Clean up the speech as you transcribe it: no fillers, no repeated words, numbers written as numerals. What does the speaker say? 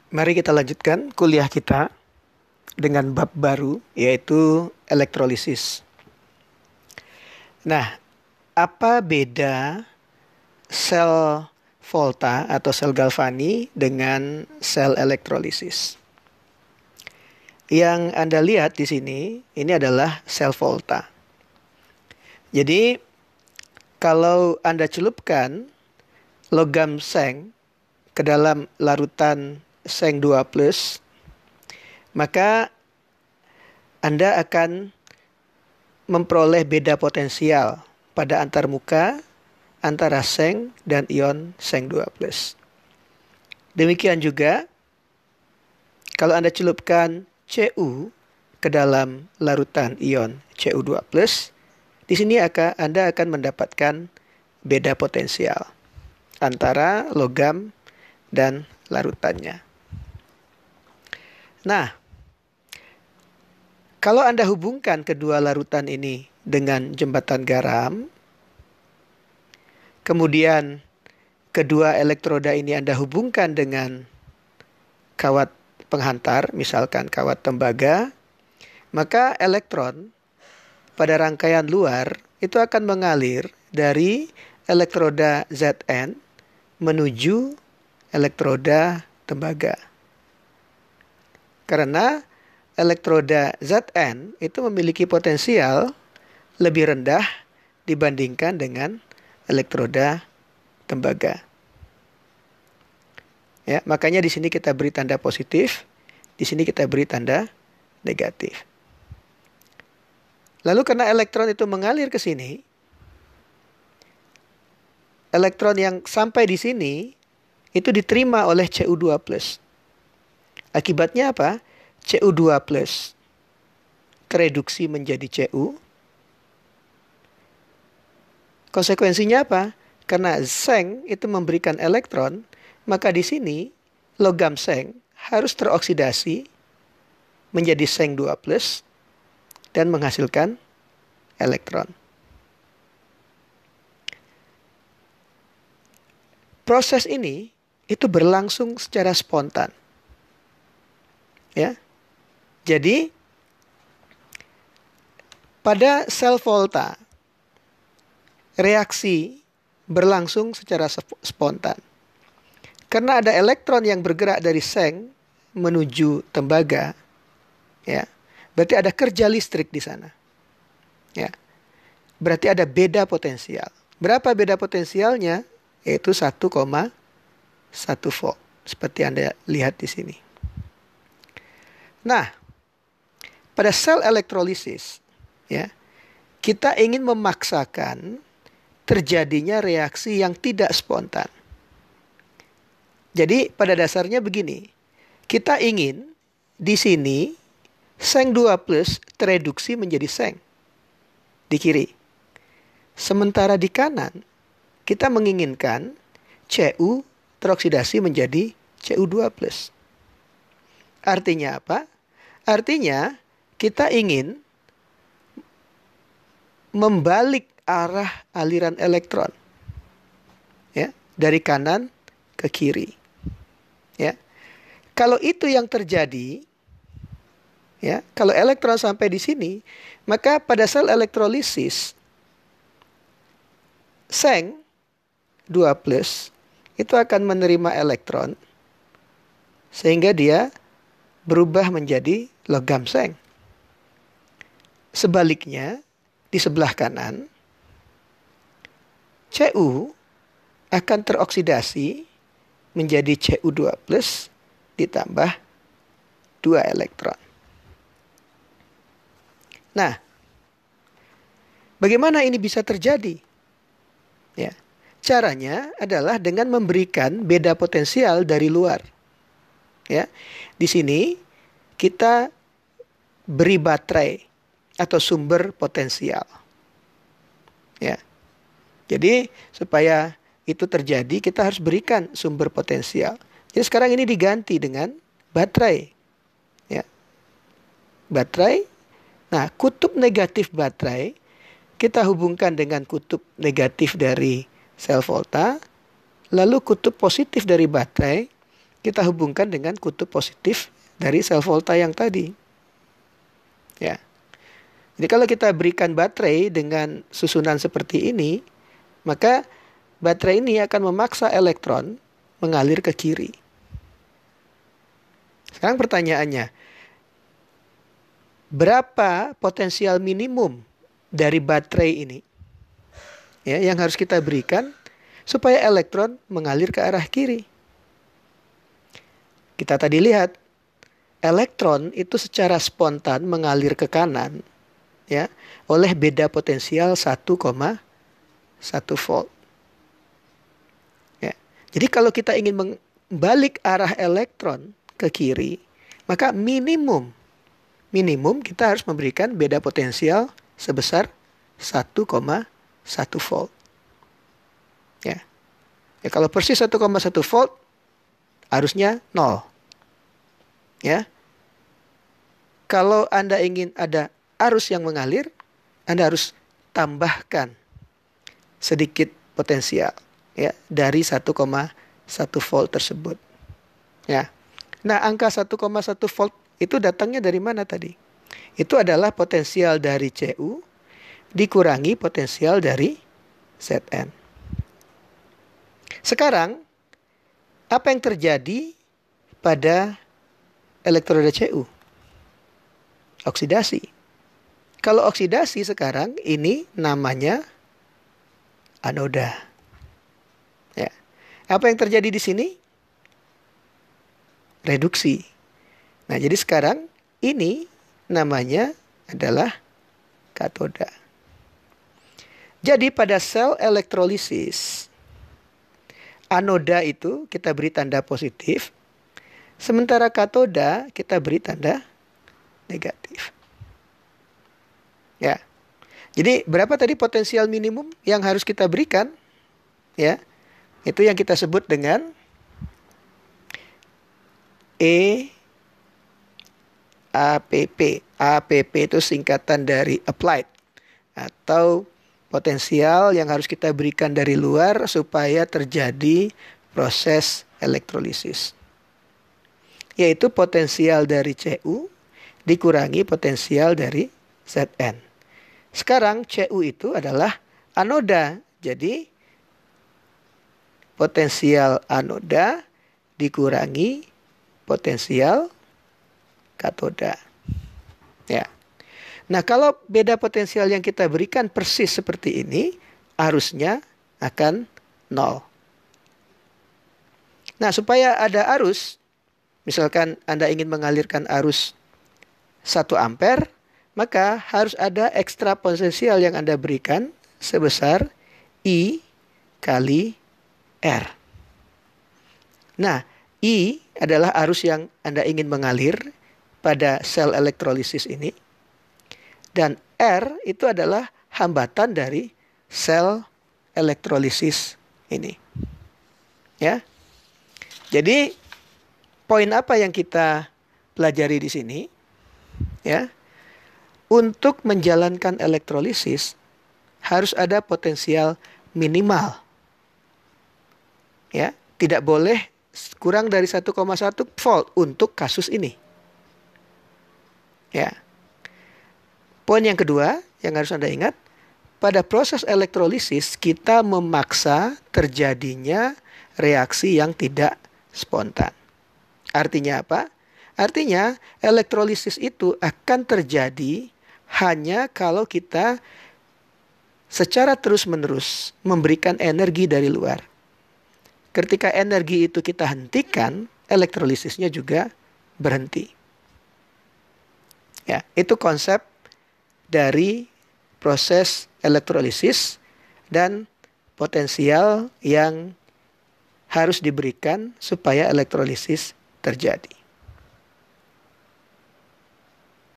Mari kita lanjutkan kuliah kita dengan bab baru, yaitu elektrolisis. Nah, apa beda sel Volta atau sel Galvani dengan sel elektrolisis? Yang Anda lihat di sini, ini adalah sel Volta. Jadi, kalau Anda celupkan logam seng ke dalam larutan seng 2+, maka Anda akan memperoleh beda potensial pada antarmuka antara seng dan ion seng 2+. Demikian juga kalau Anda celupkan Cu ke dalam larutan ion Cu2+, di sini Anda akan mendapatkan beda potensial antara logam dan larutannya. Nah, kalau Anda hubungkan kedua larutan ini dengan jembatan garam, kemudian kedua elektroda ini Anda hubungkan dengan kawat penghantar, misalkan kawat tembaga, maka elektron pada rangkaian luar itu akan mengalir dari elektroda Zn menuju elektroda tembaga. Karena elektroda Zn itu memiliki potensial lebih rendah dibandingkan dengan elektroda tembaga. Ya, makanya di sini kita beri tanda positif, di sini kita beri tanda negatif. Lalu karena elektron itu mengalir ke sini, elektron yang sampai di sini itu diterima oleh Cu2+. Akibatnya apa? Cu2+ tereduksi menjadi Cu. Konsekuensinya apa? Karena seng itu memberikan elektron, maka di sini logam seng harus teroksidasi menjadi seng 2+ dan menghasilkan elektron. Proses ini itu berlangsung secara spontan. Ya. Jadi pada sel Volta reaksi berlangsung secara spontan. Karena ada elektron yang bergerak dari seng menuju tembaga, ya. Berarti ada kerja listrik di sana. Ya. Berarti ada beda potensial. Berapa beda potensialnya? Yaitu 1,1 volt. Seperti Anda lihat di sini. Nah, pada sel elektrolisis, ya, kita ingin memaksakan terjadinya reaksi yang tidak spontan. Jadi pada dasarnya begini, kita ingin di sini seng 2+ tereduksi menjadi seng di kiri. Sementara di kanan kita menginginkan Cu teroksidasi menjadi Cu2+. Artinya apa? Artinya kita ingin membalik arah aliran elektron, ya, dari kanan ke kiri. Ya. Kalau itu yang terjadi, ya, kalau elektron sampai di sini, maka pada sel elektrolisis seng 2+ itu akan menerima elektron sehingga dia berubah menjadi logam seng. Sebaliknya, di sebelah kanan, Cu akan teroksidasi menjadi Cu2+ ditambah 2 elektron. Nah, bagaimana ini bisa terjadi? Ya, caranya adalah dengan memberikan beda potensial dari luar. Ya, di sini kita beri baterai atau sumber potensial. Ya, jadi supaya itu terjadi kita harus berikan sumber potensial. Jadi sekarang ini diganti dengan baterai. Ya, baterai. Nah, kutub negatif baterai kita hubungkan dengan kutub negatif dari sel Volta, lalu kutub positif dari baterai kita hubungkan dengan kutub positif dari sel volta yang tadi. Ya. Jadi kalau kita berikan baterai dengan susunan seperti ini, maka baterai ini akan memaksa elektron mengalir ke kiri. Sekarang pertanyaannya, berapa potensial minimum dari baterai ini ya, yang harus kita berikan supaya elektron mengalir ke arah kiri? Kita tadi lihat, elektron itu secara spontan mengalir ke kanan ya, oleh beda potensial 1,1 volt. Ya. Jadi kalau kita ingin membalik arah elektron ke kiri, maka minimum kita harus memberikan beda potensial sebesar 1,1 volt. Ya. Ya, kalau persis 1,1 volt harusnya 0. Ya. Kalau Anda ingin ada arus yang mengalir, Anda harus tambahkan sedikit potensial ya dari 1,1 volt tersebut. Ya. Nah, angka 1,1 volt itu datangnya dari mana tadi? Itu adalah potensial dari Cu dikurangi potensial dari Zn. Sekarang, apa yang terjadi pada elektroda Cu? Oksidasi. Kalau oksidasi sekarang ini namanya anoda. Ya. Apa yang terjadi di sini? Reduksi. Nah, jadi sekarang ini namanya adalah katoda. Jadi pada sel elektrolisis, anoda itu kita beri tanda positif, sementara katoda kita beri tanda negatif. Ya. Jadi berapa tadi potensial minimum yang harus kita berikan? Ya. Itu yang kita sebut dengan APP. APP itu singkatan dari applied, atau potensial yang harus kita berikan dari luar supaya terjadi proses elektrolisis. Yaitu potensial dari Cu dikurangi potensial dari Zn. Sekarang Cu itu adalah anoda. Jadi potensial anoda dikurangi potensial katoda. Ya. Nah, kalau beda potensial yang kita berikan persis seperti ini, arusnya akan 0. Nah, supaya ada arus, misalkan Anda ingin mengalirkan arus 1 ampere, maka harus ada ekstra potensial yang Anda berikan sebesar I kali R. Nah, I adalah arus yang Anda ingin mengalir pada sel elektrolisis ini. Dan R itu adalah hambatan dari sel elektrolisis ini. Ya. Jadi, poin apa yang kita pelajari di sini? Ya. Untuk menjalankan elektrolisis harus ada potensial minimal. Ya, tidak boleh kurang dari 1,1 volt untuk kasus ini. Ya. Poin yang kedua yang harus Anda ingat, pada proses elektrolisis kita memaksa terjadinya reaksi yang tidak spontan. Artinya apa? Artinya elektrolisis itu akan terjadi hanya kalau kita secara terus-menerus memberikan energi dari luar. Ketika energi itu kita hentikan, elektrolisisnya juga berhenti. Ya, itu konsep dari proses elektrolisis dan potensial yang harus diberikan supaya elektrolisis terjadi.